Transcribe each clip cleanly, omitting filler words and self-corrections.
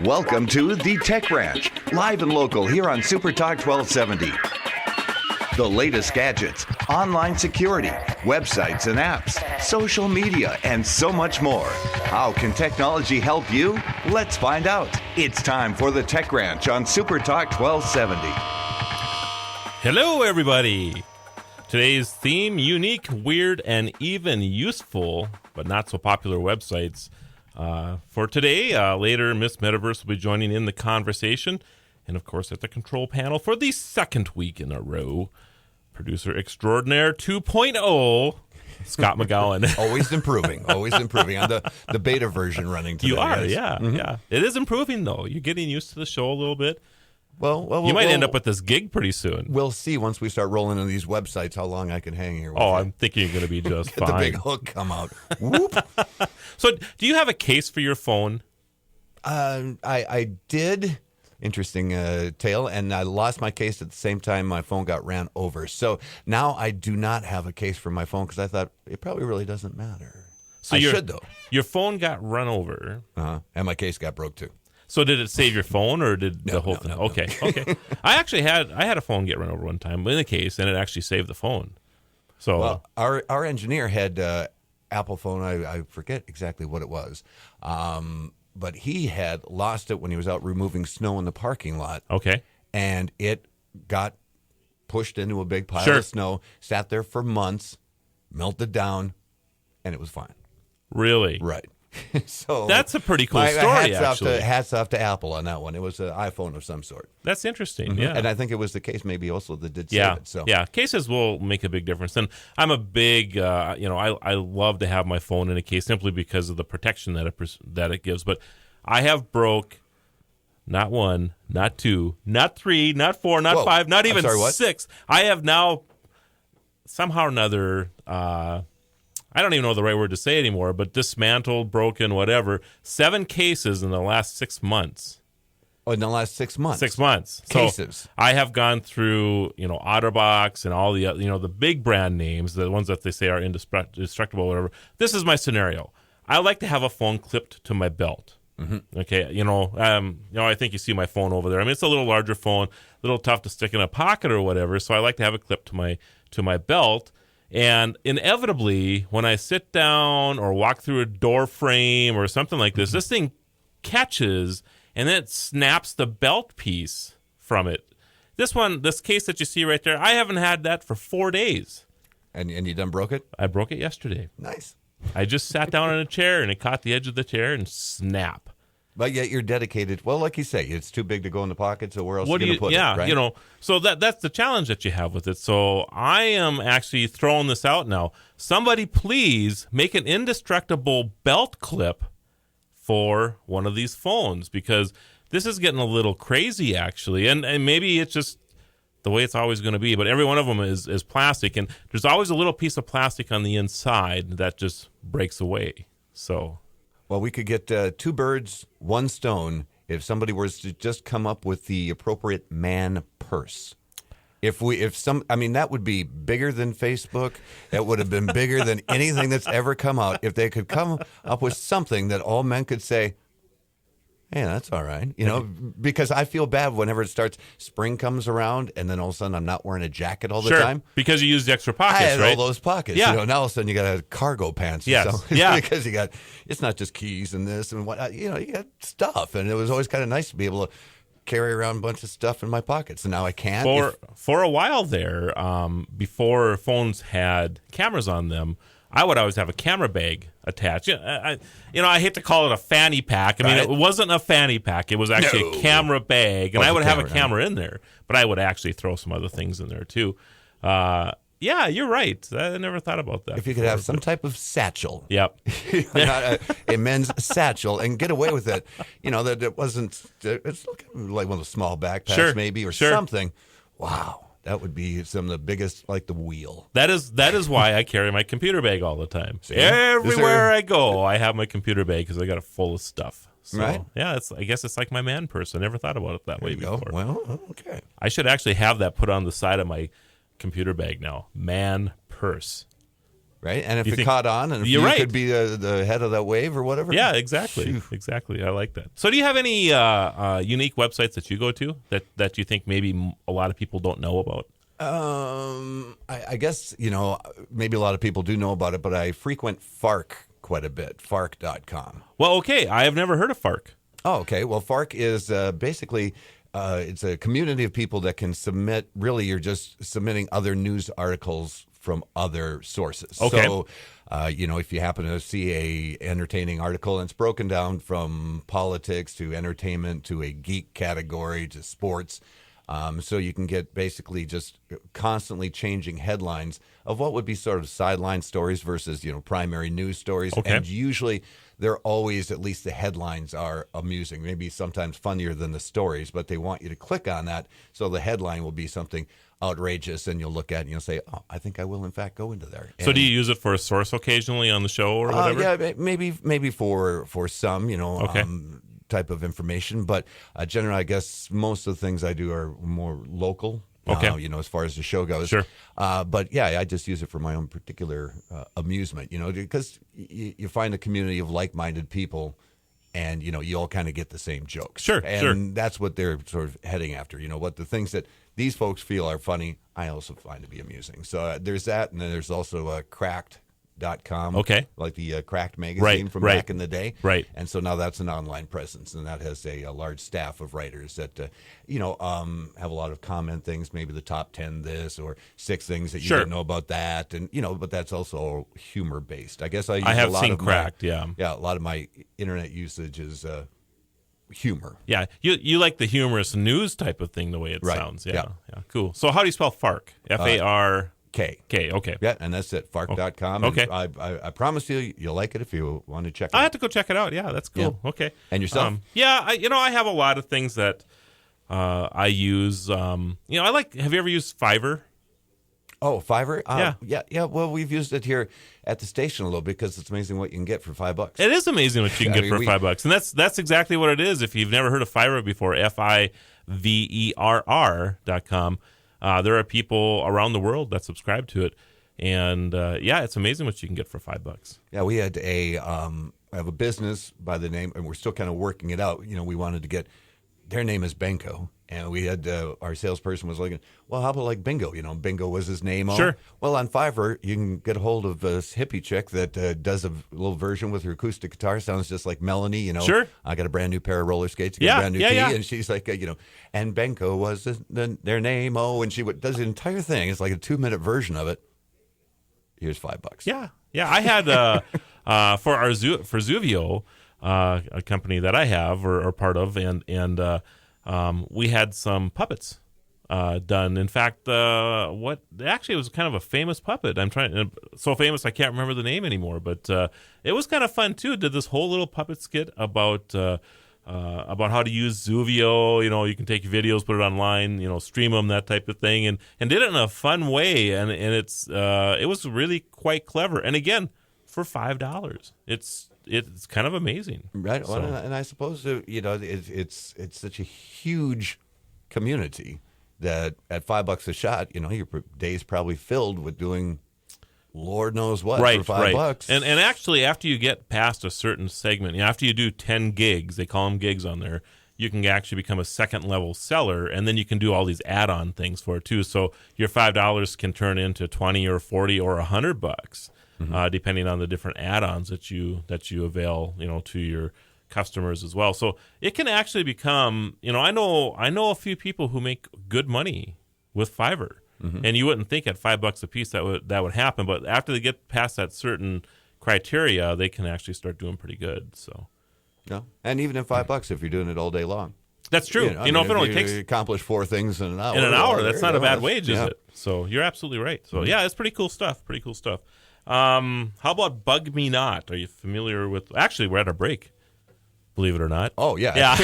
Welcome to the Tech Ranch, live and local here on Super Talk 1270. The latest gadgets, online security, websites and apps, social media, and so much more. How can technology help you? Let's find out. It's time for the Tech Ranch on Super Talk 1270. Hello, everybody. Today's theme, unique, weird, and even useful, but not so popular websites. For today, later, Miss Metaverse will be joining in the conversation. And, of course, at the control panel for the second week in a row, producer extraordinaire 2.0, Scott McGowan. Always improving. I'm the beta version running today. You are, yeah. Yeah. It is improving, though. You're getting used to the show a little bit. Well, you might end up with this gig pretty soon. We'll see once we start rolling in these websites how long I can hang here with Oh, you. I'm thinking you're going to be just Get fine. the big hook come out. Whoop. So, do you have a case for your phone? I did. Interesting tale, and I lost my case at the same time my phone got ran over. So now I do not have a case for my phone because I thought it probably really doesn't matter. So I should, though. Your phone got run over. And my case got broke, too. So did it save your phone, or did the whole thing? No. Okay. I actually had a phone get run over one time in a case, and it actually saved the phone. So Well, our engineer had Apple phone. I forget exactly what it was, but he had lost it when he was out removing snow in the parking lot. Okay. And it got pushed into a big pile Sure. of snow, sat there for months, melted down, and it was fine. Really? Right. So That's a pretty cool story, actually. Hats off to Apple on that one. It was an iPhone of some sort. That's interesting. Yeah. And I think it was the case maybe also that did save Yeah, it. So. yeah. Cases will make a big difference, and I'm a big, I love to have my phone in a case simply because of the protection that it gives. But I have broke not one, not two, not three, not four, not five, not even six. I have now somehow or another. I don't even know the right word to say anymore, but dismantled, broken, whatever. 7 cases in the last 6 months. Oh, in the last 6 months? 6 months. Cases. So I have gone through, OtterBox and all the, the big brand names, the ones that they say are indestructible, whatever. This is my scenario. I like to have a phone clipped to my belt. Mm-hmm. Okay, I think you see my phone over there. I mean, it's a little larger phone, a little tough to stick in a pocket or whatever, so I like to have it clipped to my belt. And inevitably, when I sit down or walk through a door frame or something like this, this thing catches and then it snaps the belt piece from it. This case that you see right there, I haven't had that for 4 days. And you done broke it? I broke it yesterday. Nice. I just sat down in a chair and it caught the edge of the chair and snap. But yet you're dedicated. Well, like you say, it's too big to go in the pocket, so where else are you going to put it? Yeah, right? So that's the challenge that you have with it. So I am actually throwing this out now. Somebody please make an indestructible belt clip for one of these phones, because this is getting a little crazy, actually. And maybe it's just the way it's always going to be, but every one of them is plastic, and there's always a little piece of plastic on the inside that just breaks away. So... Well, we could get 2 birds, 1 stone if somebody was to just come up with the appropriate man purse. That would be bigger than Facebook. It would have been bigger than anything that's ever come out. If they could come up with something that all men could say, hey, that's all right. Because I feel bad whenever it starts, spring comes around, and then all of a sudden I'm not wearing a jacket all the time. Because you use the extra pockets, I had right? all those pockets. Yeah. Now all of a sudden you got cargo pants. Yes. Yeah. Because it's not just keys and this and what, you got stuff. And it was always kind of nice to be able to carry around a bunch of stuff in my pockets. And now I can. For a while there, before phones had cameras on them, I would always have a camera bag attached. I hate to call it a fanny pack. I mean, it wasn't a fanny pack. It was actually a camera bag, and I would have a camera in there, but I would actually throw some other things in there too. Yeah, you're right. I never thought about that. If you could have some type of satchel. Yep. Not a men's satchel, and get away with it. That it wasn't, it's like one of the small backpacks maybe or something. Wow. That would be some of the biggest, like the wheel. That is why I carry my computer bag all the time. See? Everywhere I go, I have my computer bag because I got it full of stuff. So, right? Yeah, I guess it's like my man purse. I never thought about it that way before. Well, okay. I should actually have that put on the side of my computer bag now. Man purse. Right, and if You it think- caught on, and if You're you right. could be the head of that wave or whatever. Yeah, exactly. Exactly. I like that. So do you have any unique websites that you go to that you think maybe a lot of people don't know about? I guess, maybe a lot of people do know about it, but I frequent FARC quite a bit, FARC.com. Well, okay. I have never heard of FARC. Oh, okay. Well, FARC is basically it's a community of people that can submit. Really, you're just submitting other news articles from other sources. Okay. So, if you happen to see a entertaining article and it's broken down from politics to entertainment to a geek category to sports, so you can get basically just constantly changing headlines of what would be sort of sideline stories versus, primary news stories. Okay. And usually they're always, at least the headlines are amusing, maybe sometimes funnier than the stories, but they want you to click on that. So the headline will be something outrageous and you'll look at it and you'll say, oh, I think I will in fact go into there. So do you use it for a source occasionally on the show or whatever? Yeah, maybe for some, Okay. type of information, but generally, I guess most of the things I do are more local. Okay. As far as the show goes. Sure. But yeah, I just use it for my own particular amusement. Because you find a community of like-minded people, and you all kind of get the same jokes. Sure, and sure. that's what they're sort of heading after. What the things that these folks feel are funny, I also find to be amusing. So there's that, and then there's also Cracked.com. Okay. Like the Cracked magazine Right, from right. back in the day. Right. And so now that's an online presence, and that has a large staff of writers that, have a lot of comment things, maybe the top 10 this or 6 things that you Sure. didn't know about that. And, but that's also humor based. I guess I use have a lot seen of Cracked, my, yeah. Yeah, a lot of my internet usage is humor. Yeah, you like the humorous news type of thing, the way it Right. sounds. Yeah, Yeah. yeah, cool. So how do you spell FARC? FARK. K. Okay. Yeah, and that's at farc.com. Okay. And I promise you'll like it if you want to check it I out. have to go check it out. Yeah, that's cool. Yeah. Okay. And yourself? Yeah, I have a lot of things that I use. Have you ever used Fiverr? Oh, Fiverr? Yeah. Yeah. Well, we've used it here at the station a little because it's amazing what you can get for $5. It is amazing what you can I get mean, for we- $5, and that's exactly what it is. If you've never heard of Fiverr before, FIVERR.com. There are people around the world that subscribe to it, and it's amazing what you can get for $5. Yeah, we had I have a business by the name, and we're still kind of working it out. We wanted to get, their name is Benko, and we had, our salesperson was like, well, how about like Bingo? Bingo was his name. Sure. Well, on Fiverr, you can get a hold of this hippie chick that does a little version with her acoustic guitar. Sounds just like Melanie, Sure. I got a brand new pair of roller skates, Yeah, a brand new yeah, key, yeah. and she's like, and Benko was their name. Oh, and she does the entire thing. It's like a 2-minute version of it. Here's $5. Yeah. I had for Zuvio, a company that I have or part of, and we had some puppets done. In fact, it was kind of a famous puppet. So famous I can't remember the name anymore, but it was kind of fun too. Did this whole little puppet skit about how to use Zuvio. You can take your videos, put it online, stream them, that type of thing, and did it in a fun way. And it was really quite clever. And again, for $5, it's kind of amazing. Right. So- Well, and I suppose it's such a huge community that at $5 a shot, your day's probably filled with doing Lord knows what for $5. And actually, after you get past a certain segment, after you do 10 gigs, they call them gigs on there, you can actually become a second level seller, and then you can do all these add-on things for it too. So your $5 can turn into 20 or 40 or $100, depending on the different add-ons that you avail, to your customers as well. So it can actually become, I know a few people who make good money with Fiverr. And you wouldn't think at $5 a piece that would happen, but after they get past that certain criteria, they can actually start doing pretty good. So No. And even at $5, if you're doing it all day long. that's true. If it only takes accomplish 4 things in an hour. that's not a bad wage, is it? So you're absolutely right. So yeah, it's pretty cool stuff. How about Bug Me Not? Are you familiar with? Actually, we're at a break. Believe it or not. Oh, yeah. Yeah.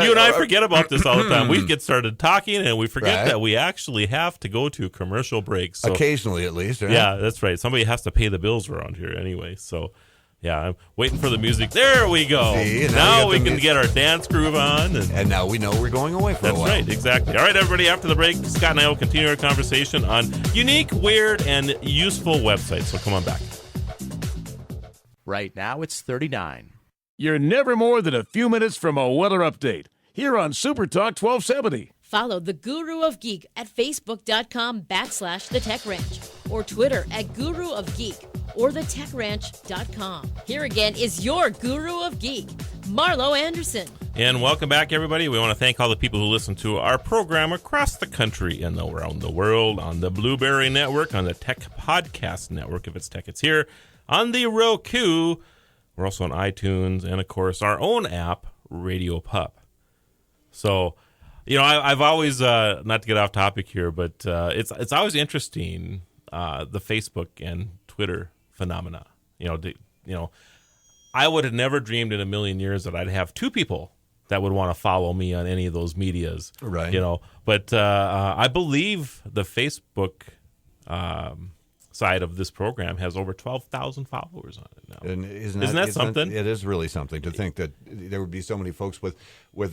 You and I forget about this all the time. We get started talking and we forget Right. that we actually have to go to commercial breaks. So, Occasionally, at least. Right? yeah, that's right. Somebody has to pay the bills around here anyway. So Yeah, I'm waiting for the music. There we go. See, now we got the can music. get our dance groove on. And now we know we're going away for a That's while. right, exactly. All right, everybody, after the break, Scott and I will continue our conversation on unique, weird, and useful websites. So come on back. Right now it's 39. You're never more than a few minutes from a weather update here on Super Talk 1270. Follow the Guru of Geek at Facebook.com/The Tech Ranch or Twitter at Guru of Geek or TheTechRanch.com. Here again is your Guru of Geek, Marlo Anderson. And welcome back, everybody. We want to thank all the people who listen to our program across the country and around the world on the Blueberry Network, on the Tech Podcast Network. If it's tech, it's here. On the Roku. We're also on iTunes and, of course, our own app, Radio Pup. So, you know, I've always, not to get off topic here, but it's always interesting, the Facebook and Twitter phenomena. You know, I would have never dreamed in a million years that I'd have two people that would want to follow me on any of those medias. Right. You know, but I believe the Facebook side of this program has over 12,000 followers on it now. And isn't that something? It is really something to think that there would be so many folks with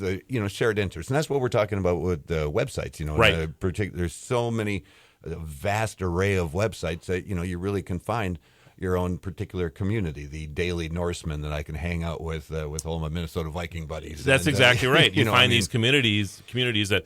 a shared interest, and that's what we're talking about with websites. You know, Right. There's so many, a vast array of websites that you really can find your own particular community. The Daily Norseman that I can hang out with all my Minnesota Viking buddies. That's And, exactly right. You know, find I mean, these communities that,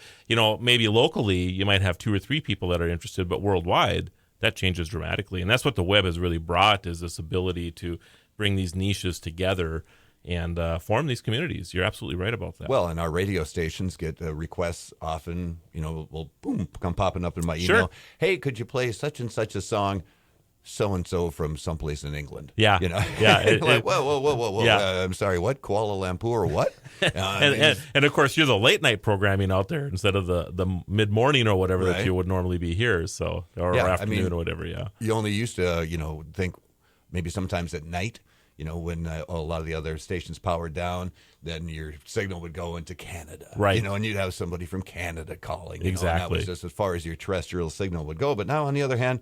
maybe locally you might have 2 or 3 people that are interested, but worldwide that changes dramatically. And that's what the web has really brought, is this ability to bring these niches together and form these communities. You're absolutely right about that. Well, and our radio stations get requests often, will boom, come popping up in my email. Sure. Hey, could you play such and such a song, so-and-so from someplace in England? Yeah. Yeah. Like, whoa. Yeah. I'm sorry, what? Kuala Lumpur or what? And of course, you're the late night programming out there instead of the mid morning or whatever that Right. you would normally be here. So, or Yeah, I afternoon mean, or whatever. Yeah. You only used to, think maybe sometimes at night, when a lot of the other stations powered down, then your signal would go into Canada. Right. And you'd have somebody from Canada calling. And that Exactly. was just as far as your terrestrial signal would go. But now, on the other hand,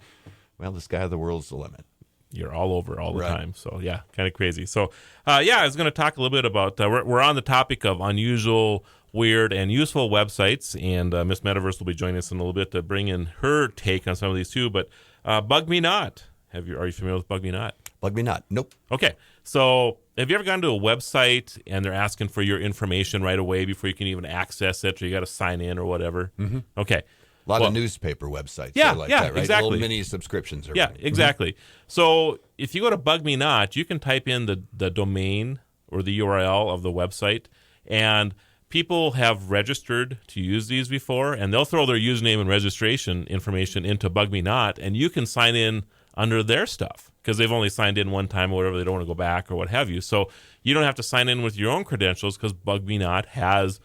well, the sky of the world's the limit. You're all over all the Right. time. So, yeah, kind of crazy. So, I was going to talk a little bit about, we're on the topic of unusual, weird, and useful websites. And Miss Metaverse will be joining us in a little bit to bring in her take on some of these too. But Bug Me Not. Are you familiar with Bug Me Not? Bug me not. Nope. Okay. So, have you ever gone to a website and they're asking for your information right away before you can even access it, or you got to sign in or whatever? Mm-hmm. Okay. A lot Well, of newspaper websites Yeah, are like yeah, that, right? exactly. Little mini subscriptions. Or Yeah, whatever. exactly. So if you go to Bug Me Not, you can type in the domain or the URL of the website, and people have registered to use these before, and they'll throw their username and registration information into Bug Me Not, and you can sign in under their stuff because they've only signed in one time or whatever. They don't want to go back or what have you. So you don't have to sign in with your own credentials because Bug Me Not has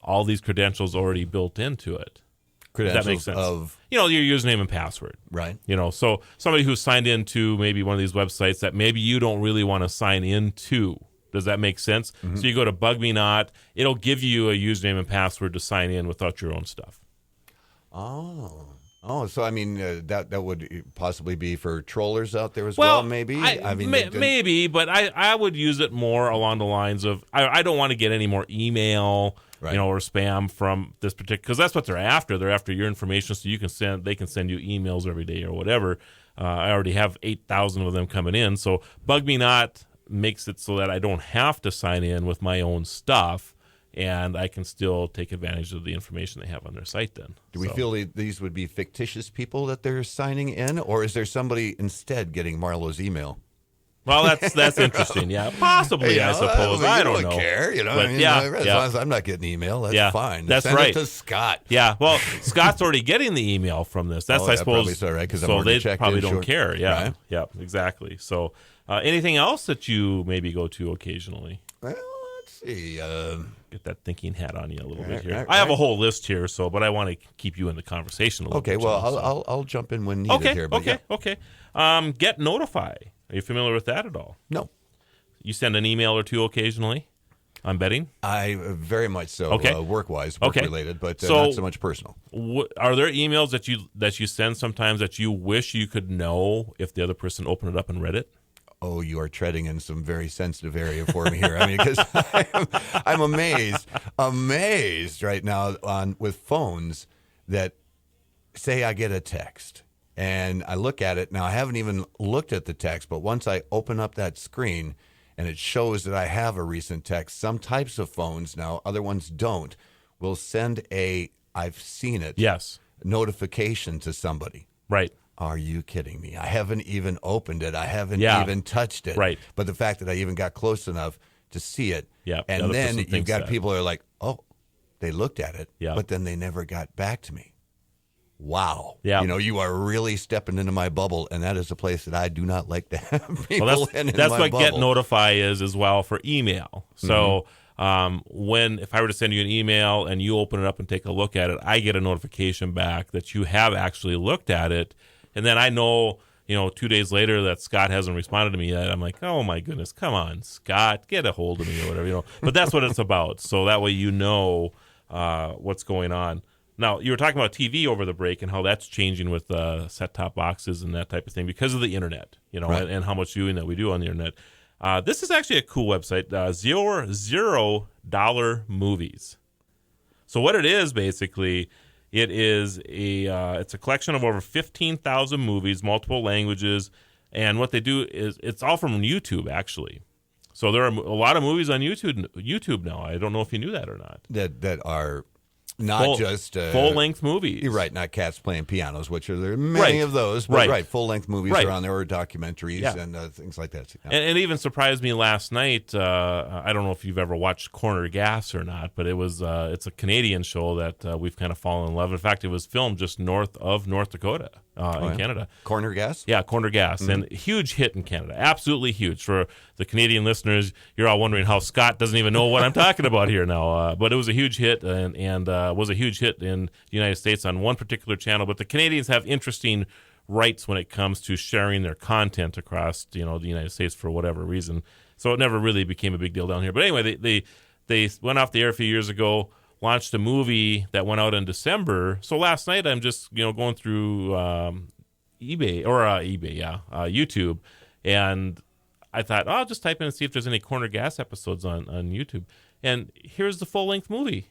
all these credentials already built into it. Credentials That makes sense. of Your username and password. right. So somebody who's signed into maybe one of these websites that maybe you don't really want to sign into. Does that make sense? Mm-hmm. So you go to Bug Me Not. It'll give you a username and password to sign in without your own stuff. Oh, so I mean that would possibly be for trollers out there as well, maybe. Maybe, but I would use it more along the lines of I don't want to get any more email, Right. or spam from this particular, because that's what they're after. They're after your information, so they can send you emails every day or whatever. I already have 8,000 of them coming in, so Bug Me Not makes it so that I don't have to sign in with my own stuff, and I can still take advantage of the information they have on their site then. Do we feel these would be fictitious people that they're signing in, or is there somebody instead getting Marlo's email? Well, that's interesting. Yeah, possibly, I suppose. I don't know. Care, But as yeah, long as I'm not getting email, that's Yeah, fine. that's Send right. it to Scott. Yeah, well, Scott's already getting the email from this. That's, Oh, I yeah, suppose. probably so, right? 'Cause I'm so already they checked probably in, don't sure. care. Yeah, Right. yeah, exactly. So, anything else that you maybe go to occasionally? Well, let's see. Get that thinking hat on you a little bit Right, here. right, I have a right. whole list here, but I want to keep you in the conversation a little Okay, bit. well, John, so- I'll jump in when needed okay, here. But okay, yeah. okay. Get Notify. Are you familiar with that at all? No, You send an email or two occasionally. I'm betting. I very much so. Okay. Work-wise, Okay. work-related, but So- not so much personal. Are there emails that you send sometimes that you wish you could know if the other person opened it up and read it? oh, you are treading in some very sensitive area for me here. I mean, because I'm amazed right now with phones that say I get a text and I look at it. Now, I haven't even looked at the text, but once I open up that screen and it shows that I have a recent text, some types of phones now, other ones don't, will send I've seen it, Yes. notification to somebody. Right. Are you kidding me? I haven't even opened it. I haven't Yeah. even touched it. Right. But the fact that I even got close enough to see it, Yeah, the and other then person you've thinks got that. people who are like, oh, they looked at it, Yeah. but then they never got back to me. Wow. Yeah. You are really stepping into my bubble, and that is a place that I do not like to have people Well, in that's my what bubble. Get Notify is as well for email. So if I were to send you an email and you open it up and take a look at it, I get a notification back that you have actually looked at it, and then I know 2 days later that Scott hasn't responded to me yet. I'm like, oh my goodness, come on, Scott, get a hold of me or whatever. But that's what it's about. So that way what's going on. Now, you were talking about TV over the break and how that's changing with set-top boxes and that type of thing because of the internet, Right. and how much viewing that we do on the internet. This is actually a cool website, $0 Movies. So what it is basically, it's a collection of over 15,000 movies, multiple languages, and what they do is it's all from YouTube actually. So there are a lot of movies on YouTube now. I don't know if you knew that or not. that are not just full-length movies. You're right, not cats playing pianos, which there are many Right. of those. But Right. full-length movies Right. are on there, or documentaries Yeah. and things like that. Yeah. And it even surprised me last night. I don't know if you've ever watched Corner Gas or not, but it's a Canadian show that we've kind of fallen in love. In fact, it was filmed just north of North Dakota in Canada. Corner Gas? Yeah, Corner Gas, and huge hit in Canada, absolutely huge. For the Canadian listeners, you're all wondering how Scott doesn't even know what I'm talking about here now. But it was a huge hit, and was a huge hit in the United States on one particular channel. But the Canadians have interesting rights when it comes to sharing their content across the United States for whatever reason. So it never really became a big deal down here. But anyway, they went off the air a few years ago. Launched a movie that went out in December. So last night I'm just going through YouTube, and I thought, I'll just type in and see if there's any Corner Gas episodes on YouTube. And here's the full length movie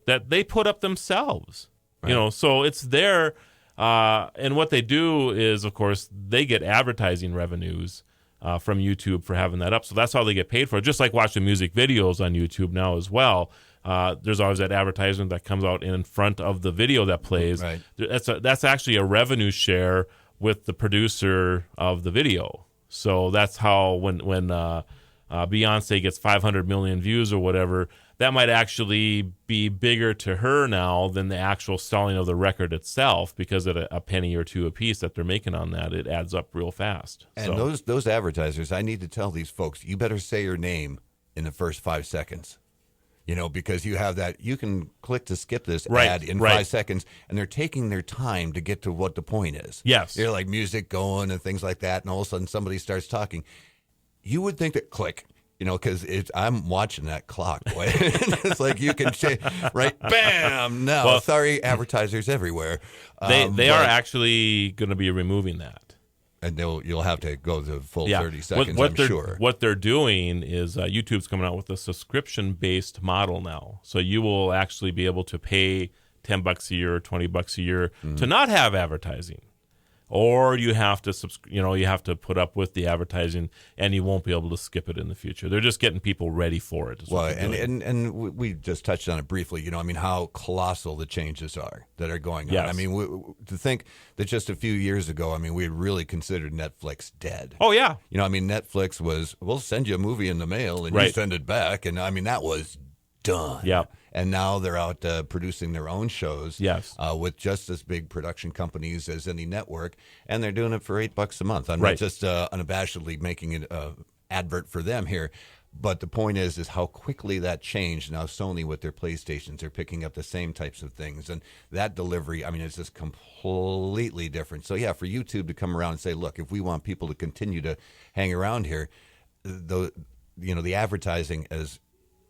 that they put up themselves. Right. So it's there. And what they do is, of course, they get advertising revenues from YouTube for having that up. So that's how they get paid for it. Just like watching music videos on YouTube now as well. There's always that advertisement that comes out in front of the video that plays. Right. That's actually a revenue share with the producer of the video. So that's how when Beyonce gets 500 million views or whatever, that might actually be bigger to her now than the actual selling of the record itself, because at a penny or two a piece that they're making on that, it adds up real fast. And those advertisers, I need to tell these folks, you better say your name in the first 5 seconds. Because you have that, you can click to skip this ad in 5 seconds, and they're taking their time to get to what the point is. Yes. They're like music going and things like that, and all of a sudden somebody starts talking. You would think that click, because I'm watching that clock, boy. It's like you can say, right, bam, no. Well, sorry, advertisers everywhere. They are actually going to be removing that. And you'll have to go the full 30 seconds, I'm I'm sure. What they're doing is YouTube's coming out with a subscription-based model now. So you will actually be able to pay $10 a year or $20 a year to not have advertising. Or you have to you have to put up with the advertising, and you won't be able to skip it in the future. They're just getting people ready for it. Well, and we just touched on it briefly. How colossal the changes are that are going on. Yes. I mean, to think that just a few years ago, we had really considered Netflix dead. Oh yeah, Netflix was, we'll send you a movie in the mail and you send it back, and that was done. Yeah. And now they're out producing their own shows. Yes. With just as big production companies as any network, and they're doing it for $8 a month. I'm Right. not just unabashedly making an advert for them here, but the point is how quickly that changed. Now Sony with their PlayStations are picking up the same types of things, and that delivery, it's just completely different. So yeah, for YouTube to come around and say, look, if we want people to continue to hang around here, the advertising as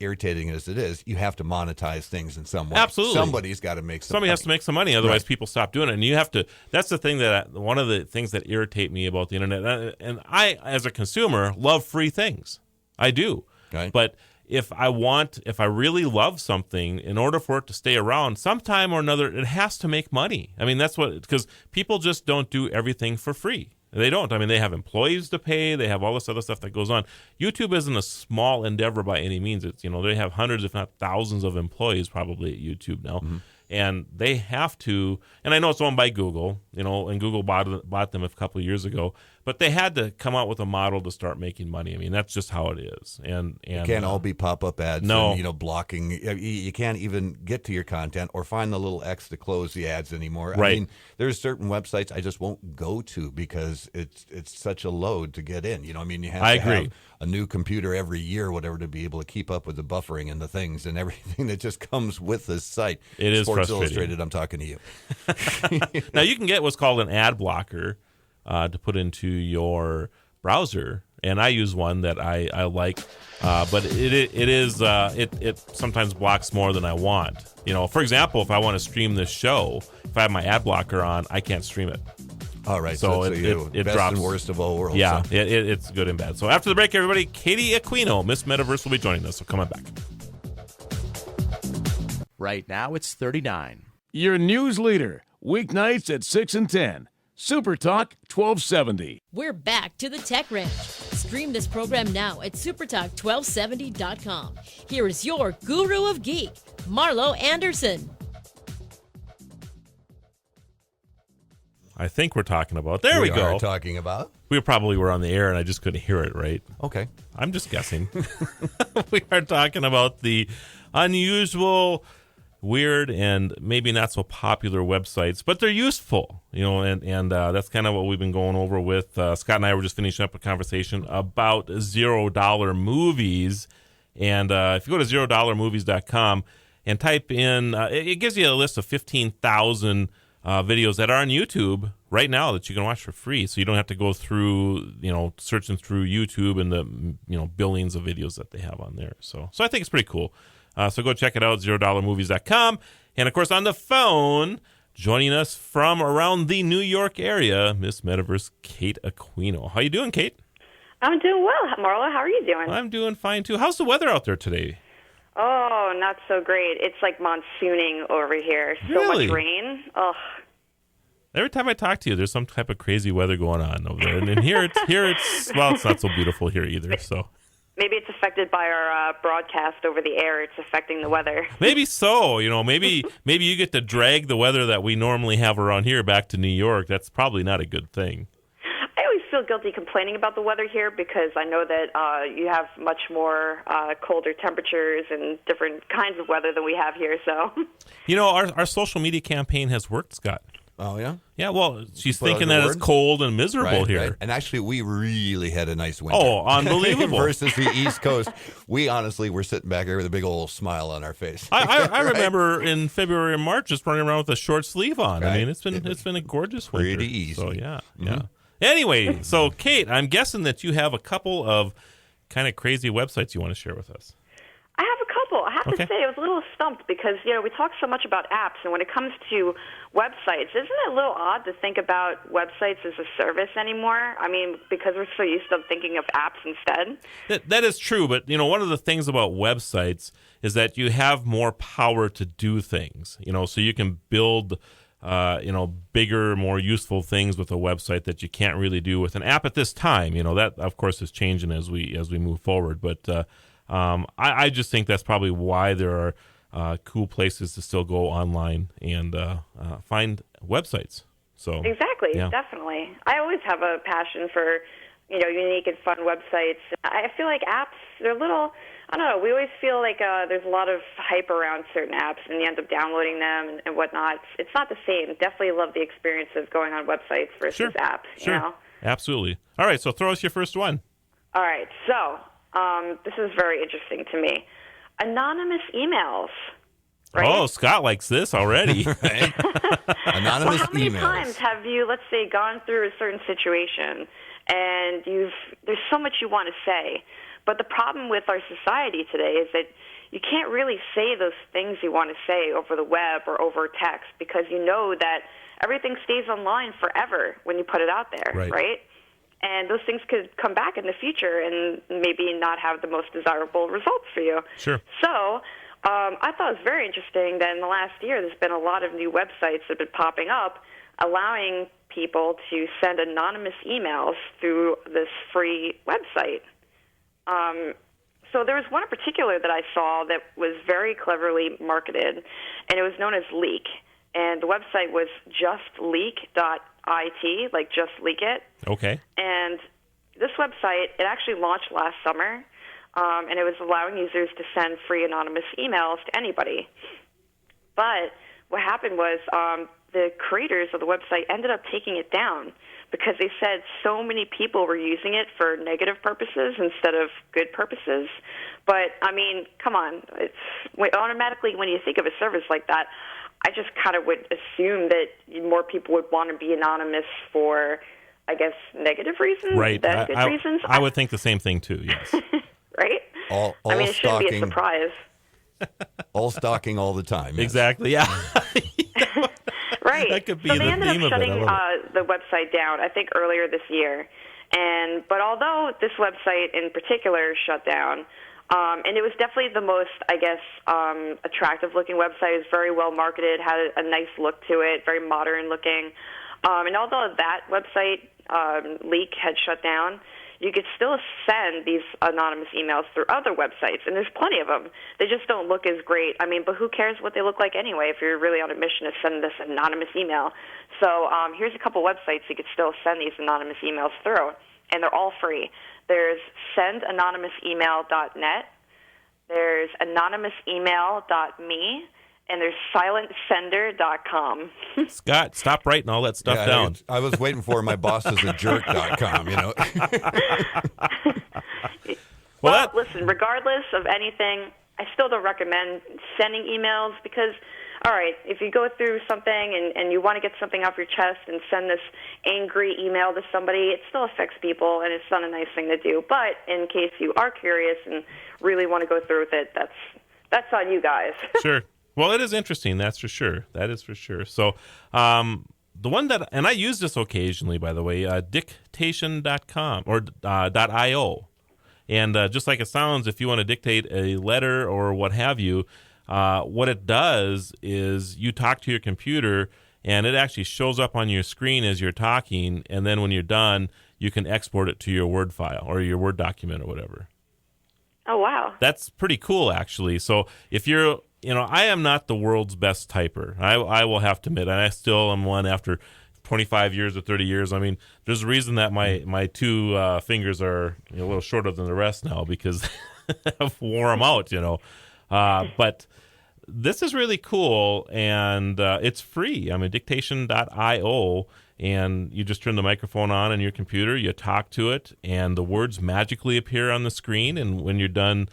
irritating as it is, you have to monetize things in some way. Absolutely. Somebody's got to make some Somebody money. has to make some money, otherwise Right. people stop doing it. And you have to. That's the thing one of the things that irritate me about the internet. And I, as a consumer, love free things. I do. Right. But if I really love something, in order for it to stay around, sometime or another, it has to make money. I mean, that's because people just don't do everything for free. They don't. I mean, they have employees to pay. They have all this other stuff that goes on. YouTube isn't a small endeavor by any means. It's, they have hundreds, if not thousands of employees probably at YouTube now. Mm-hmm. And they have to, and I know it's owned by Google, and Google bought them a couple of years ago, but they had to come out with a model to start making money. I mean, that's just how it is. And it can't all be pop-up ads no. and, blocking. You can't even get to your content or find the little X to close the ads anymore. Right. I mean, there's certain websites I just won't go to because it's such a load to get in. You have I to agree. have a new computer every year, whatever, to be able to keep up with the buffering and the things and everything that just comes with this site. It is Sports frustrating. Illustrated, I'm talking to you. Now, you can get what's called an ad blocker to put into your browser, and I use one that I like, but it sometimes blocks more than I want. For example, if I want to stream this show, if I have my ad blocker on, I can't stream it. All right, So it best drops. and worst of all worlds. Yeah, huh? it's good and bad. So after the break, everybody, Katie Aquino, Miss Metaverse, will be joining us. So come on back. Right now, it's 39. Your news leader, weeknights at 6 and 10. Super Talk 1270. We're back to the Tech Ranch. Stream this program now at supertalk1270.com. Here is your guru of geek, Marlo Anderson. I think we're talking about. There we we go. are talking about. We probably were on the air and I just couldn't hear it right. Okay. I'm just guessing. We are talking about the unusual, weird, and maybe not so popular websites, but they're useful, and that's kind of what we've been going over with Scott and I. Were just finishing up a conversation about $0 movies, and if you go to $0movies.com and type in, it gives you a list of 15,000 videos that are on YouTube right now that you can watch for free, so you don't have to go through, searching through YouTube and the, billions of videos that they have on there. So I think it's pretty cool. So go check it out, $0movies.com. And, of course, on the phone, joining us from around the New York area, Miss Metaverse, Kate Aquino. How you doing, Kate? I'm doing well. Marla, how are you doing? I'm doing fine, too. How's the weather out there today? Oh, not so great. It's like monsooning over here. So Really? much rain. Ugh. Every time I talk to you, there's some type of crazy weather going on over there. And here it's well, it's not so beautiful here either, so... Maybe it's affected by our broadcast over the air. It's affecting the weather. Maybe so. Maybe you get to drag the weather that we normally have around here back to New York. That's probably not a good thing. I always feel guilty complaining about the weather here because I know that you have much more colder temperatures and different kinds of weather than we have here. So, our social media campaign has worked, Scott. Oh, yeah? Yeah, well, she's Put out thinking the that word? it's cold and miserable here. Right. And actually, we really had a nice winter. Oh, unbelievable. Versus the East Coast. We honestly were sitting back there with a big old smile on our face. I remember in February and March just running around with a short sleeve on. I Right. mean, it's been a gorgeous winter. Pretty easy. So yeah. Anyway, so Kate, I'm guessing that you have a couple of kind of crazy websites you want to share with us. I have a couple. I have Okay. to say I was a little stumped because, we talk so much about apps, and when it comes to websites, isn't it a little odd to think about websites as a service anymore? I mean, because we're so used to thinking of apps instead. That is true, but one of the things about websites is that you have more power to do things. So you can build bigger, more useful things with a website that you can't really do with an app at this time. That of course is changing as we move forward, but I just think that's probably why there are cool places to still go online and find websites. So Exactly, yeah. definitely. I always have a passion for, unique and fun websites. I feel like apps, they're a little, I don't know, we always feel like there's a lot of hype around certain apps and you end up downloading them and whatnot. It's not the same. Definitely love the experience of going on websites versus apps, Sure. Absolutely. All right, so throw us your first one. All right, so this is very interesting to me. Anonymous emails. Right? Oh, Scott likes this already. Anonymous Well, how many emails. times have you, let's say, gone through a certain situation and there's so much you want to say, but the problem with our society today is that can't really say those things you want to say over the web or over text because you know that everything stays online forever when you put it out there, right? And those things could come back in the future and maybe not have the most desirable results for you. Sure. So I thought it was very interesting that in the last year there's been a lot of new websites that have been popping up allowing people to send anonymous emails through this free website. So there was one in particular that I saw that was very cleverly marketed, and it was known as Leak. And the website was justleak.it, like just leak it. Okay. And this website, it actually launched last summer, and it was allowing users to send free anonymous emails to anybody. But what happened was the creators of the website ended up taking it down because they said so many people were using it for negative purposes instead of good purposes. But, I mean, come on. Automatically, when you think of a service like that, I just kind of would assume that more people would want to be anonymous for, I guess, negative reasons than good reasons. I would think the same thing, too, yes. Right? All I mean, it shouldn't be a stalking, surprise. all stalking all the time. Yes. Exactly, yeah. Right. That could be so the they ended theme up of it. shutting the website down, I think, earlier this year. But although this website in particular shut down, and it was definitely the most, I guess, attractive-looking website. It was very well marketed, had a nice look to it, very modern looking. And although that website, Leak, had shut down, you could still send these anonymous emails through other websites, and there's plenty of them. They just don't look as great. I mean, but who cares what they look like anyway if you're really on a mission to send this anonymous email? So here's a couple websites you could still send these anonymous emails through, and they're all free. There's sendanonomousemail.net, there's anonymousemail.me, and there's silentsender.com. Scott, stop writing all that stuff down. I was waiting for my boss is a jerk.com, you know. Well, listen, regardless of anything, I still don't recommend sending emails because, all right, if you go through something and you want to get something off your chest and send this angry email to somebody, it still affects people, and it's not a nice thing to do. But in case you are curious and really want to go through with it, that's on you guys. Sure. Well, it is interesting, that's for sure. That is for sure. So the one that, and I use this occasionally, by the way, dictation.com or .io. And just like it sounds, if you want to dictate a letter or what have you, what it does is you talk to your computer, and it actually shows up on your screen as you're talking, and then when you're done, you can export it to your Word file or your Word document or whatever. Oh, wow. That's pretty cool, actually. So if you're, I am not the world's best typer. I will have to admit, and I still am one after 25 years or 30 years. I mean, there's a reason that my two fingers are a little shorter than the rest now because I've wore them out, But this is really cool, and it's free. I mean, dictation.io, and you just turn the microphone on your computer, you talk to it, and the words magically appear on the screen, and when you're done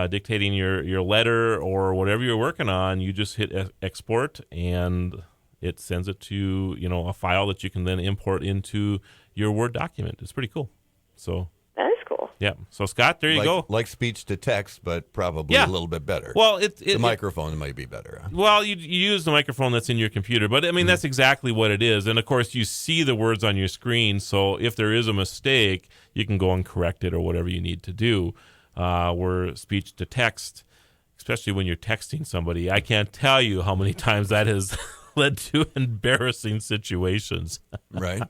dictating your letter or whatever you're working on, you just hit export, and it sends it to a file that you can then import into your Word document. It's pretty cool. So that is cool. Yeah. So Scott, there you go. Like speech to text, but probably a little bit better. Well, the microphone might be better. Huh? Well, you use the microphone that's in your computer, but I mean that's exactly what it is. And of course, you see the words on your screen, so if there is a mistake, you can go and correct it or whatever you need to do. Where speech to text, especially when you're texting somebody, I can't tell you how many times that has led to embarrassing situations. Right.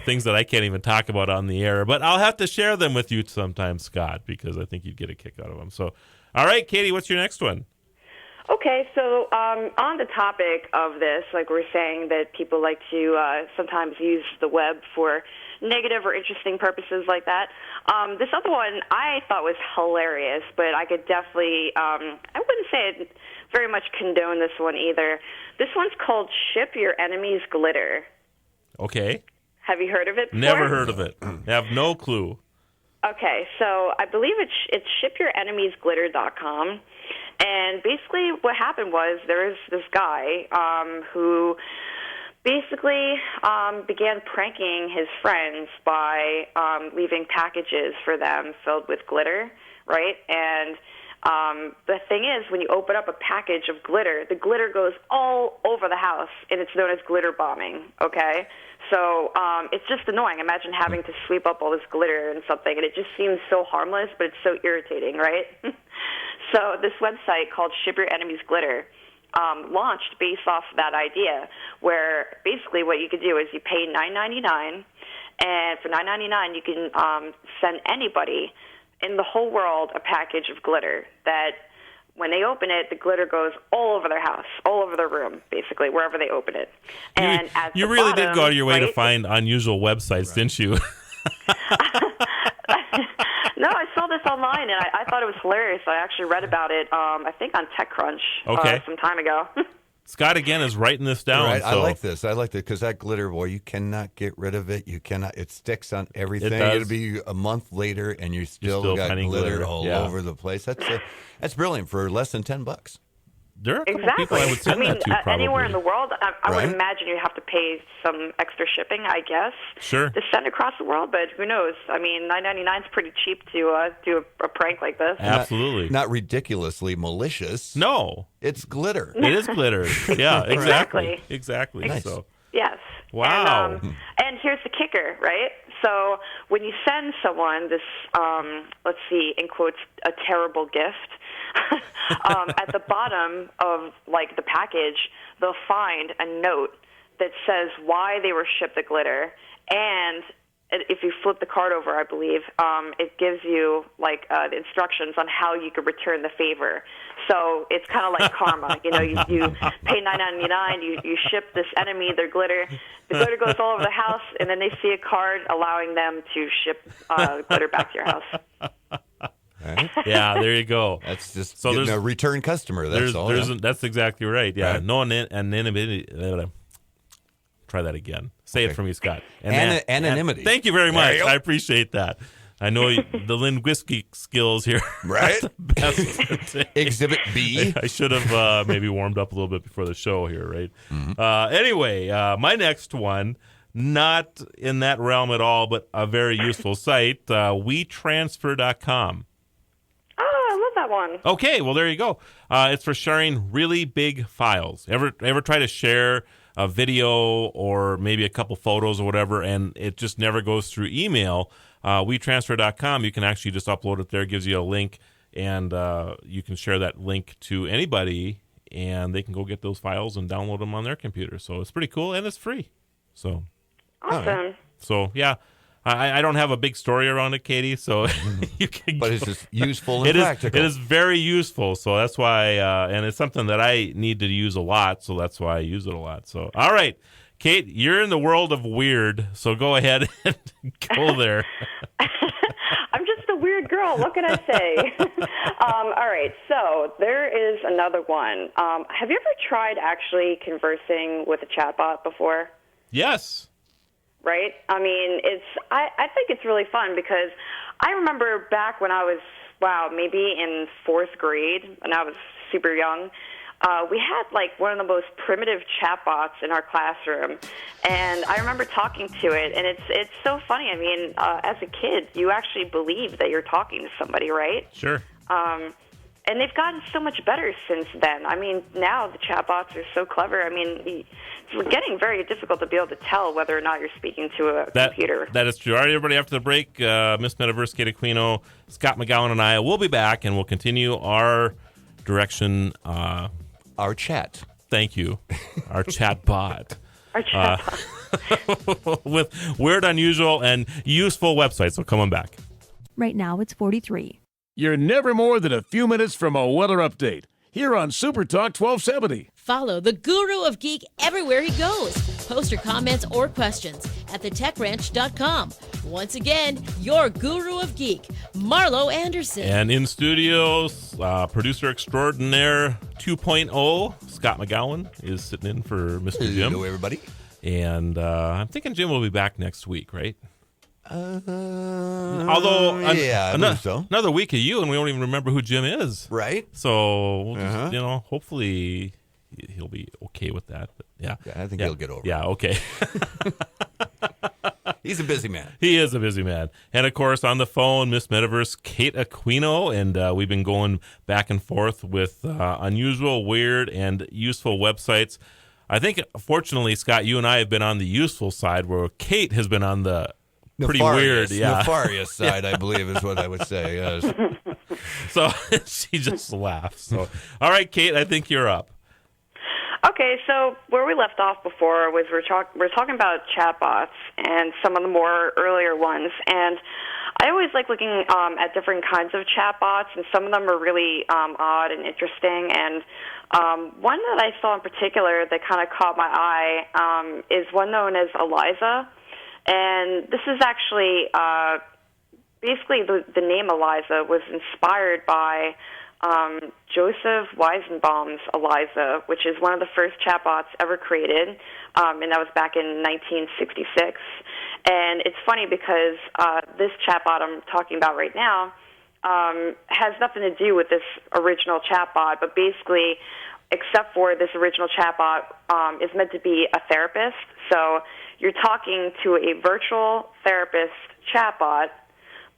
Things that I can't even talk about on the air, but I'll have to share them with you sometime, Scott, because I think you'd get a kick out of them. So, all right, Katie, what's your next one? Okay, so on the topic of this, like we're saying that people like to sometimes use the web for negative or interesting purposes like that. This other one I thought was hilarious, but I could definitely, I wouldn't say it very much condone this one either. This one's called Ship Your Enemy's Glitter. Okay. Have you heard of it before? Never heard of it. I have no clue. Okay, so I believe it's shipyourenemiesglitter.com. And basically what happened was there was this guy who basically began pranking his friends by leaving packages for them filled with glitter, right? And The thing is, when you open up a package of glitter, the glitter goes all over the house, and it's known as glitter bombing, okay? So it's just annoying. Imagine having to sweep up all this glitter and something, and it just seems so harmless, but it's so irritating, right? So this website called Ship Your Enemies Glitter launched based off that idea, where basically what you could do is you pay $9.99, and for $9.99 you can send anybody in the whole world a package of glitter that when they open it, the glitter goes all over their house, all over their room, basically, wherever they open it. And you really did go out of your way to find unusual websites, didn't you? No, I saw this online, and I thought it was hilarious. I actually read about it, I think, on TechCrunch some time ago. Scott, again, is writing this down. Right. So. I like this. I like it because that glitter, boy, you cannot get rid of it. You cannot. It sticks on everything. It does. It'll be a month later, and you still got finding glitter all Yeah. over the place. That's brilliant for less than $10. There are a couple Exactly. people I would send that to, probably. Anywhere in the world, I Right. would imagine you have to pay some extra shipping, I guess, Sure. to send across the world. But who knows? I mean, $9.99 is pretty cheap to do a prank like this. Absolutely. Not ridiculously malicious. No, It's glitter. it is glitter. Yeah, exactly. Exactly. Exactly. Nice. So, Yes. Wow. And here's the kicker, right? So when you send someone this, let's see, in quotes, a terrible gift, at the bottom of like the package, they'll find a note that says why they were shipped the glitter, and if you flip the card over, I believe, it gives you like the instructions on how you could return the favor. So it's kind of like karma. You know, you pay $9.99, you ship this enemy their glitter. The glitter goes all over the house, and then they see a card allowing them to ship glitter back to your house. Right? yeah, there you go. That's just So getting there's- a return customer. That's all. yeah. That's exactly right. Yeah, Right. no anonymity. Try that again. Say it Okay. for me, Scott. Anonymity. Thank you very There much. you go. I appreciate that. I know the linguistic skills here. Right? Best. Exhibit B. I should have maybe warmed up a little bit before the show here, right? Anyway, my next one, not in that realm at all, but a very useful site, WeTransfer.com. Oh, I love that one. Okay, well, there you go. It's for sharing really big files. Ever try to share a video or maybe a couple photos or whatever, and it just never goes through email? WeTransfer.com, you can actually just upload it there. It gives you a link, and you can share that link to anybody, and they can go get those files and download them on their computer. So it's pretty cool, and it's free. So Awesome. yeah. I don't have a big story around it, Katie, so you can But it's just useful and it is, practical. it is very useful, so that's why, and it's something that I need to use a lot, so that's why I use it a lot. So, all right, Kate, you're in the world of weird, so go ahead and go there. I'm just a weird girl. What can I say? All right, so there is another one. Have you ever tried actually conversing with a chatbot before? Yes. Right? I mean, I think it's really fun because I remember back when I was, maybe in 4th grade, when I was super young, we had like one of the most primitive chatbots in our classroom, and I remember talking to it, and it's so funny. I mean, as a kid, you actually believe that you're talking to somebody, right? Sure. And they've gotten so much better since then. I mean, now the chatbots are so clever. I mean, it's getting very difficult to be able to tell whether or not you're speaking to a computer. That is true. All right, everybody, after the break, Miss Metaverse, Kate Aquino, Scott McGowan, and I will be back, and we'll continue our direction. Our chat. Thank you. Our chat bot. Our chatbot. With weird, unusual, and useful websites. So come on back. Right now it's 43. You're never more than a few minutes from a weather update here on Super Talk 1270. Follow the Guru of Geek everywhere he goes. Post your comments or questions at thetechranch.com. Once again, your Guru of Geek, Marlo Anderson. And in studios, producer extraordinaire 2.0, Scott McGowan, is sitting in for Mr. Jim. Hello, everybody. And I'm thinking Jim will be back next week, right? Although, yeah, I believe so. Another week of you, and we don't even remember who Jim is. Right? So, we'll just, hopefully he'll be okay with that. But yeah. I think he'll get over it. Yeah, okay. He's a busy man. He is a busy man. And, of course, on the phone, Miss Metaverse, Kate Aquino, and we've been going back and forth with unusual, weird, and useful websites. I think, fortunately, Scott, you and I have been on the useful side, where Kate has been on the pretty weird. Yeah. Nefarious side, I believe, is what I would say. Yes. So she just laughs. So, all right, Kate, I think you're up. Okay, so where we left off before was we're talking about chatbots and some of the more earlier ones, and I always like looking at different kinds of chatbots, and some of them are really odd and interesting. And one that I saw in particular that kind of caught my eye is one known as Eliza, and this is actually basically the name Eliza was inspired by Joseph Weizenbaum's Eliza, which is one of the first chatbots ever created, and that was back in 1966. And it's funny because this chatbot I'm talking about right now has nothing to do with this original chatbot, but basically, except for this original chatbot, is meant to be a therapist. So you're talking to a virtual therapist chatbot,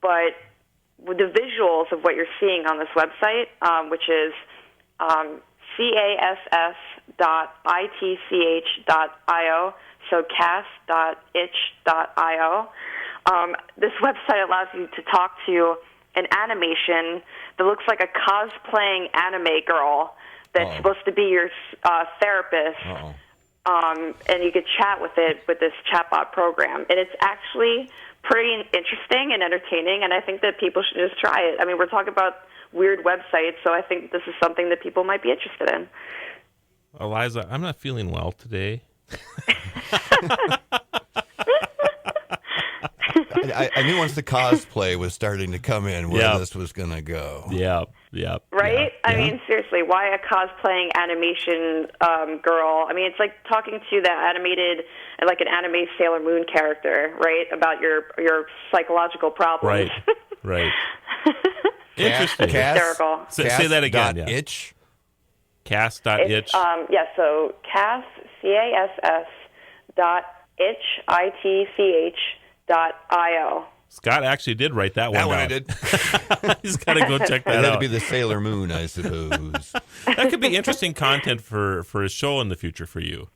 but with the visuals of what you're seeing on this website, which is cass.itch.io, so cass.itch.io. This website allows you to talk to an animation that looks like a cosplaying anime girl that's supposed to be your therapist. And you could chat with it with this chatbot program. And it's actually pretty interesting and entertaining, and I think that people should just try it. I mean, we're talking about weird websites, so I think this is something that people might be interested in. Eliza, I'm not feeling well today. I knew once the cosplay was starting to come in where this was going to go. Yeah. Right? I mean, seriously, why a cosplaying animation girl? I mean, it's like talking to the animated, like an anime Sailor Moon character, right? About your psychological problems. Right. Interesting. Hysterical. Say that again. Itch? Cass.itch? So Cass, CASS.itch.io. Scott actually did write that one That one down. I did. He's got to go check that That'd out. be the Sailor Moon, I suppose. That could be interesting content for a show in the future for you.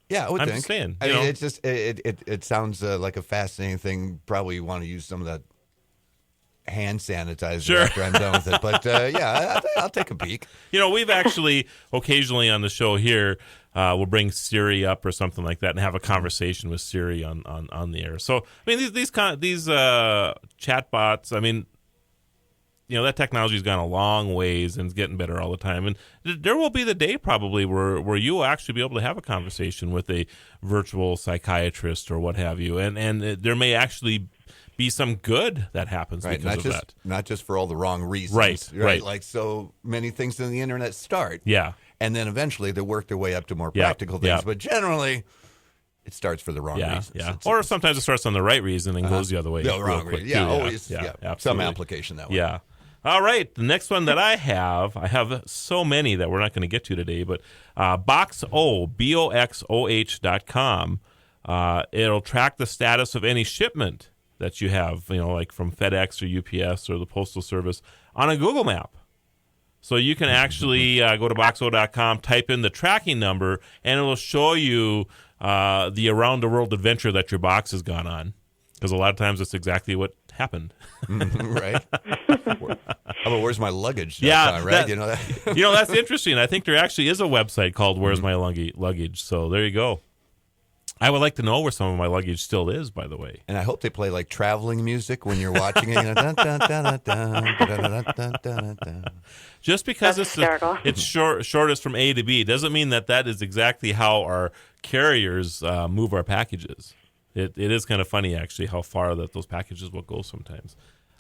Yeah, I would I'm think. just saying. I mean, it's just it sounds like a fascinating thing. Probably you want to use some of that hand sanitizer after I'm done with it. But yeah, I'll take a peek. You know, we've actually occasionally on the show here, we'll bring Siri up or something like that and have a conversation with Siri on the air. So, I mean, these chatbots, I mean, you know, that technology's gone a long ways and it's getting better all the time. And there will be the day probably where you will actually be able to have a conversation with a virtual psychiatrist or what have you. And there may actually be some good that happens because of that. Not just for all the wrong reasons. Right. Like so many things in the internet start. Yeah. And then eventually they work their way up to more practical things. But generally, it starts for the wrong reasons. Yeah. Or sometimes it starts on the right reason and goes the other way. The wrong quick, reason. Yeah, too. always. Yeah, absolutely. some application that way. Yeah. All right. The next one that I have so many that we're not going to get to today, but BoxO, BOXOH.com. It'll track the status of any shipment that you have, you know, like from FedEx or UPS or the Postal Service on a Google map. So you can actually go to BoxO.com, type in the tracking number, and it will show you the around-the-world adventure that your box has gone on. Because a lot of times it's exactly what happened. Right? How about where's my luggage? Yeah. Right? You know, that's interesting. I think there actually is a website called Where's My Luggage. So there you go. I would like to know where some of my luggage still is, by the way. And I hope they play like traveling music when you're watching it. Just because it's shortest from A to B doesn't mean that is exactly how our carriers move our packages. It is kind of funny, actually, how far that those packages will go sometimes.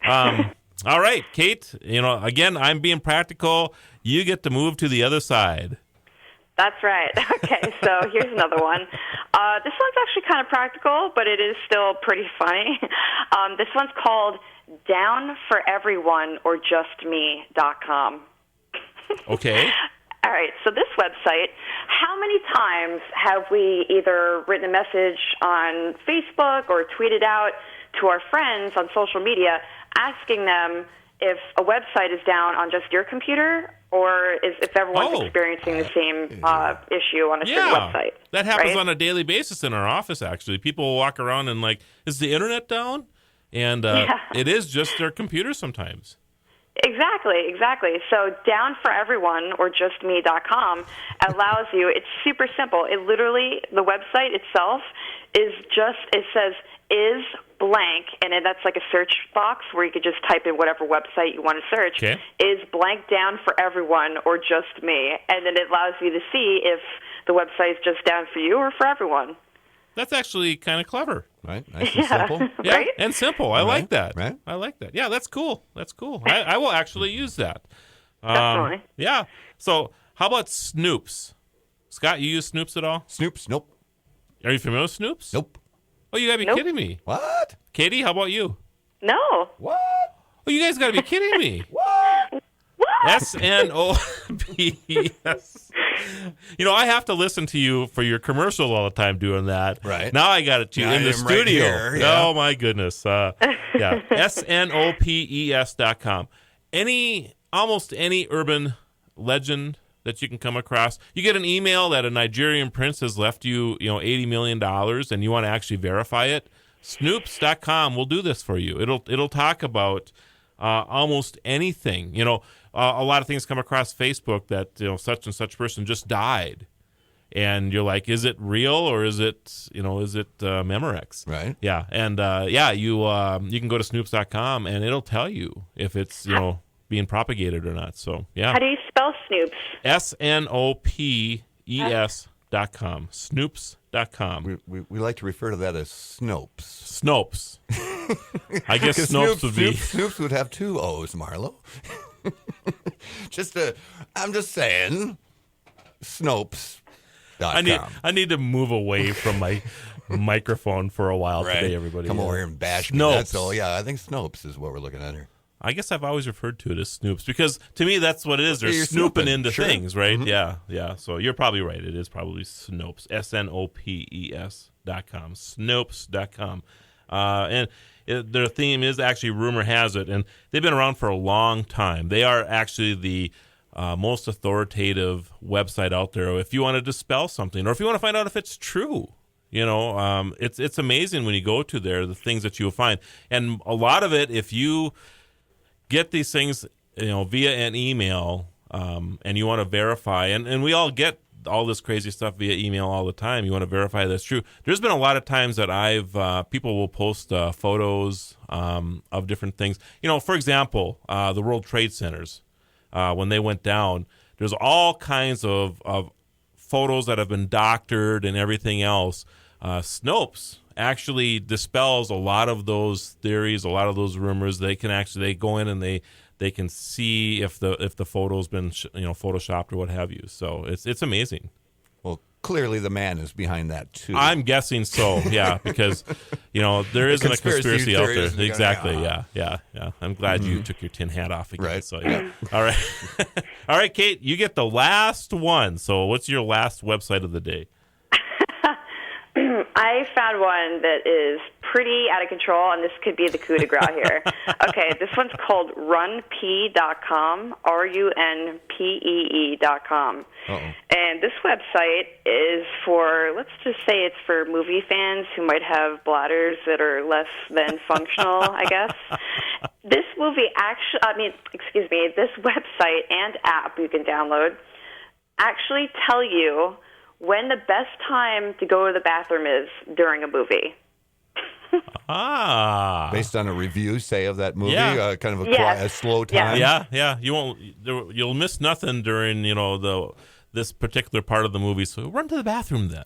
All right, Kate, you know, again, I'm being practical. You get to move to the other side. That's right. Okay, so here's another one. This one's actually kind of practical, but it is still pretty funny. This one's called downforeveryone.orjustme.com. Okay. All right, so this website how many times have we either written a message on Facebook or tweeted out to our friends on social media asking them if a website is down on just your computer or if everyone's experiencing the same issue on a certain website? That happens right? on a daily basis in our office, actually. People will walk around and like, is the internet down? And it is just their computer sometimes. Exactly. So down for everyone or justme.com allows you, it's super simple. It literally, the website itself is just, it says is blank, and that's like a search box where you could just type in whatever website you want to search. Okay. Is blank down for everyone or just me? And then it allows you to see if the website is just down for you or for everyone. That's actually kind of clever. Right? Nice and simple. Yeah, Right? and simple. I like that. Right? I like that. Yeah, that's cool. I will actually use that. Definitely. Yeah. So how about Snoops? Scott, you use Snoops at all? Snoops? Nope. Are you familiar with Snoops? Nope. Oh, you got to be Nope. kidding me. What? Katie, how about you? No. What? Oh, you guys got to be kidding me. What? SNOPS. I have to listen to you for your commercial all the time doing that. Right. Now I got it Now in the I'm right studio. here, yeah. Oh, my goodness. Yeah. SNOPES.com. Almost any urban legend that you can come across. You get an email that a Nigerian prince has left you, $80 million, and you want to actually verify it. Snoops.com will do this for you. It'll talk about almost anything. A lot of things come across Facebook that such and such person just died, and you're like, is it real or is it Memorex? Right. Yeah, and you can go to Snoops.com and it'll tell you if it's being propagated or not. So yeah. How do you spell Snoops? SNOPES.com. Snoops.com. We like to refer to that as Snopes. Snopes. I guess 'Cause Snopes would be. Snoops would have two O's, Marlo. I'm just saying, Snopes.com. I need to move away from my microphone for a while today, everybody. Come over here and bash me. Snopes. That's all. Yeah, I think Snopes is what we're looking at here. I guess I've always referred to it as Snoops because to me that's what it is. They're You're snooping snooping, into sure. things, right? Mm-hmm. Yeah. So you're probably right. It is probably Snopes. SNOPES.com. Snopes.com. And their theme is actually rumor has it, and they've been around for a long time. They are actually the most authoritative website out there if you want to dispel something or if you want to find out if it's true. It's amazing when you go to there, the things that you will find. And a lot of it, if you get these things, via an email, and you want to verify, and we all get all this crazy stuff via email all the time. You want to verify that's true. There's been a lot of times that people will post photos of different things. For example, the World Trade Centers, when they went down, there's all kinds of photos that have been doctored and everything else. Snopes actually dispels a lot of those theories, a lot of those rumors. They go in and they can see if the photo's been photoshopped or what have you. So it's amazing. Well, clearly the man is behind that too. I'm guessing so, yeah, because there isn't a conspiracy out theory there. isn't Exactly, gonna- yeah. I'm glad you took your tin hat off again. Right. So yeah. All right, all right, Kate, you get the last one. So what's your last website of the day? I found one that is pretty out of control, and this could be the coup de grace here. Okay, this one's called runpee.com, RUNPEE.com. Uh-oh. And this website is for, let's just say it's for movie fans who might have bladders that are less than functional, I guess. This this website and app you can download actually tell you when the best time to go to the bathroom is during a movie. Based on a review, say, of that movie, Yeah. kind of Yes. a slow Yeah. time. Yeah. You'll miss nothing during this particular part of the movie. So run to the bathroom then.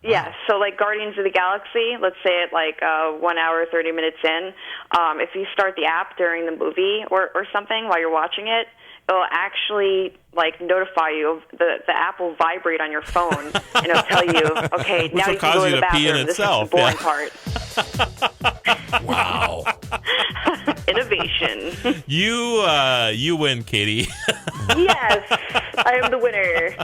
Yeah, so like Guardians of the Galaxy, let's say at like 1 hour, 30 minutes in, if you start the app during the movie or something while you're watching it, it'll actually like notify you. The app will vibrate on your phone and it'll tell you, okay, now will you can cause go you to the to pee in bathroom. This itself, is the boring yeah. part. Wow. Innovation. You win, Katie. Yes, I am the winner.